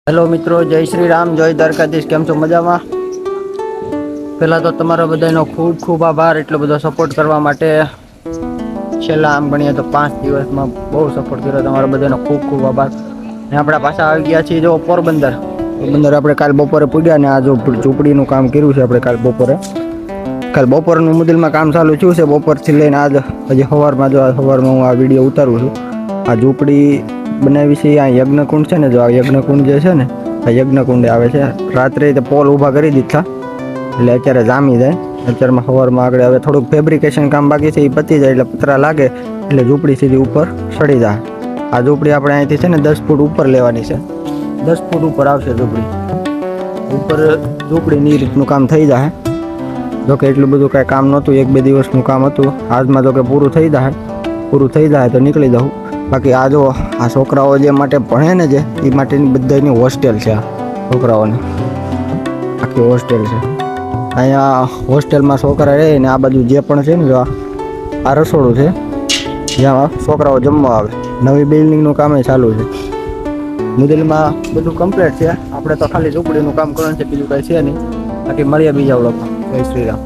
Hello મિત્રો, જય શ્રી રામ, જય દ્વારકાધીશ. કેમ છો? મજામાં? પહેલા તો તમારા બધાનો ખૂબ ખૂબ આભાર એટલો બધો સપોર્ટ કરવા માટે. છેલ્લા આમ ગણીએ તો 5 દિવસમાં બહુ સપોર્ટ કર્યો તમારા બધાનો ખૂબ ખૂબ આભાર. ને આપણા પાછા આવી ગયા છીએ જો પોરબંદર. પોરબંદર આપણે કાલ બપોરે પૂગ્યા ને આ જો ઝૂંપડીનું કામ કર્યું છે આપણે કાલ બપોરનું મુદલમાં કામ ચાલુ થયું છે. બપોરથી લઈને આજ હજી સવારમાં હું આ વિડીયો ઉતારું છું. આ ઝૂંપડી બનાવી છે આ યજ્ઞકુંડ છે ને, જો આ યજ્ઞકુંડ જે છે ને આ યજ્ઞકુંડ આવે છે. રાત્રે તે પોલ ઊભા કરી દીધા એટલે અત્યારે જામી જાય. અત્યારમાં સવારમાં આગળ હવે થોડુંક ફેબ્રિકેશન કામ બાકી છે, એ પતી જાય એટલે પતરા લાગે એટલે ઝૂંપડી સીધી ઉપર ચડી જાય. આ ઝૂંપડી આપણે અહીંથી છે ને 10 ફૂટ ઉપર લેવાની છે. 10 ફૂટ ઉપર આવશે ઝૂંપડી. ઉપર ઝૂંપડીની રીતનું કામ થઈ જાય. જોકે એટલું બધું કાંઈ કામ નહોતું, 1-2 દિવસનું કામ હતું. આજમાં જોકે પૂરું થઈ જાય તો નીકળી જાઉં. બાકી આ જો આ છોકરાઓ જે માટે ભણે ને જે એ માટેની બધાની હોસ્ટેલ છે. આ છોકરાઓને આખી હોસ્ટેલ છે. અહીંયા હોસ્ટેલમાં છોકરા રહે ને આ બાજુ જે પણ છે ને જો આ રસોડું છે જ્યાં છોકરાઓ જમવા આવે. નવી બિલ્ડિંગનું કામ ચાલુ છે. મુદલમાં બધું કમ્પ્લીટ છે. આપણે તો ખાલી ઝૂંપડીનું કામ કરવાનું છે, બીજું કાંઈ છે નહીં. બાકી મળીએ બીજા વ્લોગમાં. જય શ્રી રામ.